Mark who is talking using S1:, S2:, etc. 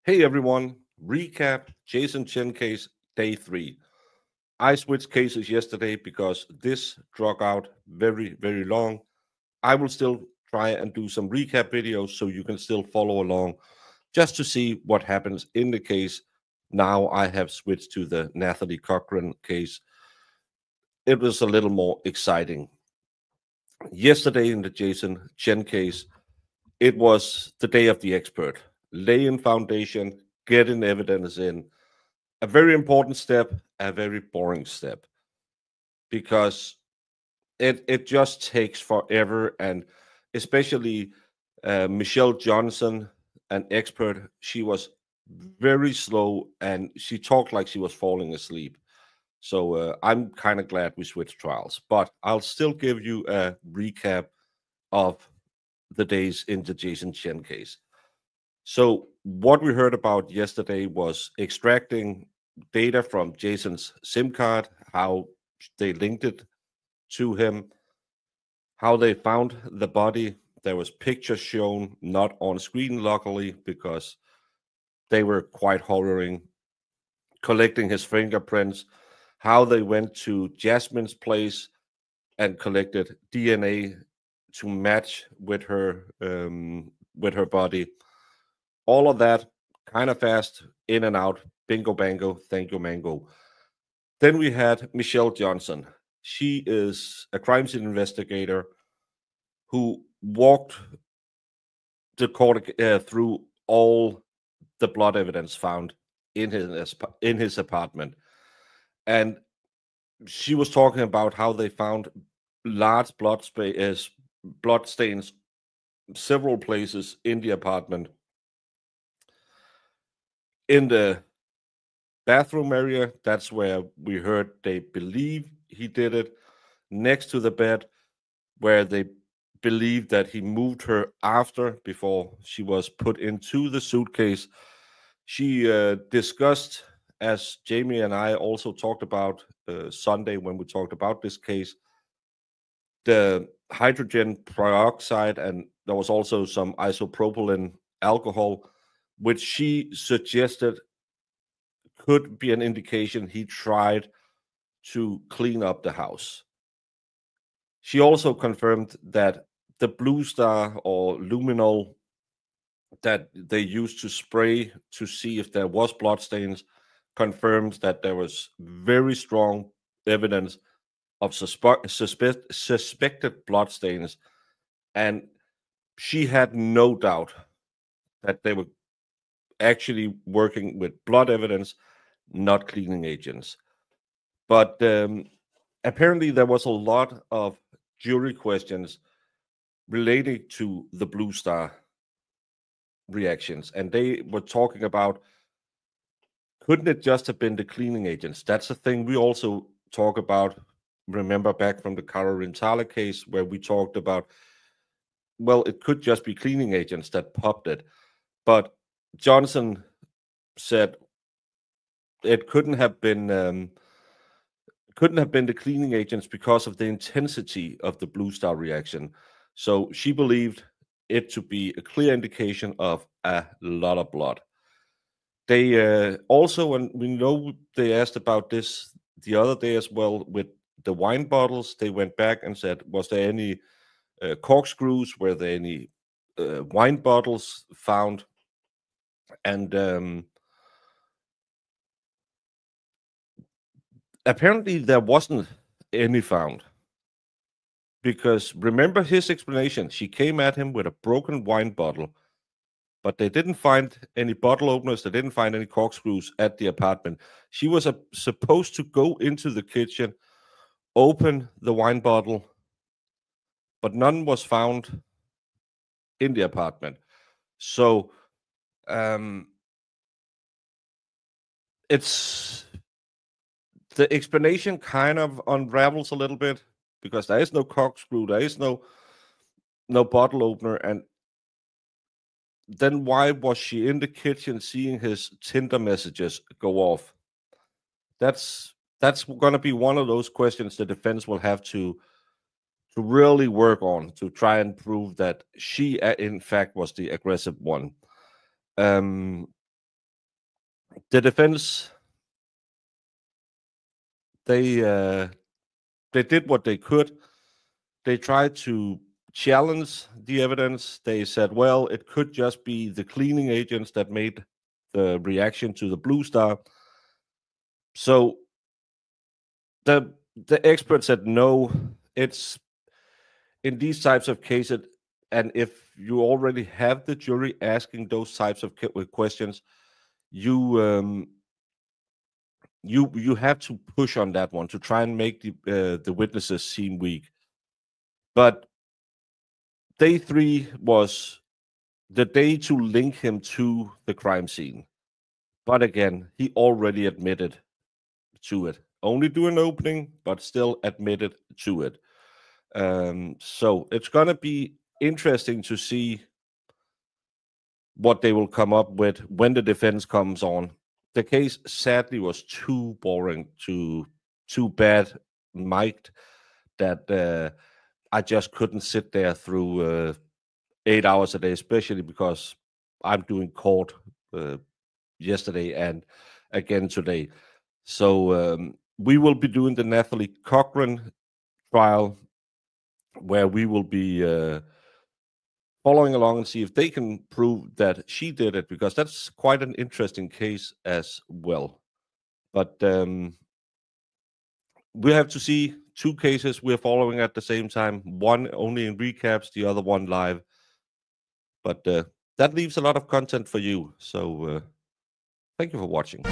S1: Hey everyone, recap Jason Chen case day 3. I switched cases yesterday because this drug out very long. I will still try and do some recap videos so you can still follow along just to see what happens in the case. Now I have switched to the Nathalie Cochran case. It was a little more exciting. Yesterday in the Jason Chen case, it was the day of the expert. Laying foundation, getting evidence in, a very important step, a very boring step, because it just takes forever, and especially Michelle Johnson, an expert, she was very slow and she talked like she was falling asleep. So I'm kind of glad we switched trials, but I'll still give you a recap of the days in the Jason Chen case. So what we heard about yesterday was extracting data from Jason's SIM card, how they linked it to him, how they found the body. There was pictures shown, not on screen luckily, because they were quite horroring. Collecting his fingerprints, how they went to Jasmine's place and collected DNA to match with her body. All of that kind of fast, in and out, bingo bango, thank you mango. Then we had Michelle Johnson. She is a crime scene investigator who walked the court through all the blood evidence found in his apartment, and she was talking about how they found large blood stains several places in the apartment, in the bathroom area. That's where we heard they believe he did it. Next to the bed, where they believe that he moved her before she was put into the suitcase. She discussed, as Jamie and I also talked about Sunday when we talked about this case, the hydrogen peroxide, and there was also some isopropylene alcohol, which she suggested could be an indication he tried to clean up the house. She also confirmed that the Blue Star or luminol that they used to spray to see if there was bloodstains confirmed that there was very strong evidence of suspected bloodstains, and she had no doubt that they were actually working with blood evidence, not cleaning agents. But apparently there was a lot of jury questions related to the Blue Star reactions, and they were talking about, couldn't it just have been the cleaning agents? That's a thing we also talk about. Remember back from the Caro Rintala case where we talked about, well, it could just be cleaning agents that popped it. But Johnson said it couldn't have been the cleaning agents because of the intensity of the Blue Star reaction. So she believed it to be a clear indication of a lot of blood. They also, and we know they asked about this the other day as well, with the wine bottles. They went back and said, was there any corkscrews? Were there any wine bottles found? And apparently there wasn't any found. Because remember his explanation, she came at him with a broken wine bottle, but they didn't find any bottle openers, they didn't find any corkscrews at the apartment. She was supposed to go into the kitchen, open the wine bottle, but none was found in the apartment. So it's the explanation kind of unravels a little bit, because there is no corkscrew, there is no bottle opener, and then why was she in the kitchen seeing his Tinder messages go off? That's going to be one of those questions the defense will have to really work on, to try and prove that she in fact was the aggressive one. The defense, they did what they could. They tried to challenge the evidence. They said, well, it could just be the cleaning agents that made the reaction to the blue star. So the expert said no. It's in these types of cases, and if you already have the jury asking those types of questions, you you have to push on that one to try and make the witnesses seem weak. But day 3 was the day to link him to the crime scene. But again, he already admitted to it. Only do an opening, but still admitted to it. So it's going to be interesting to see what they will come up with when the defense comes on. The case sadly was too boring, too bad mic'd, that I just couldn't sit there through 8 hours a day, especially because I'm doing court yesterday and again today. So we will be doing the Nathalie Cochran trial, where we will be following along and see if they can prove that she did it, because that's quite an interesting case as well. But we have to see 2 cases we're following at the same time, one only in recaps, the other one live. But that leaves a lot of content for you. So thank you for watching.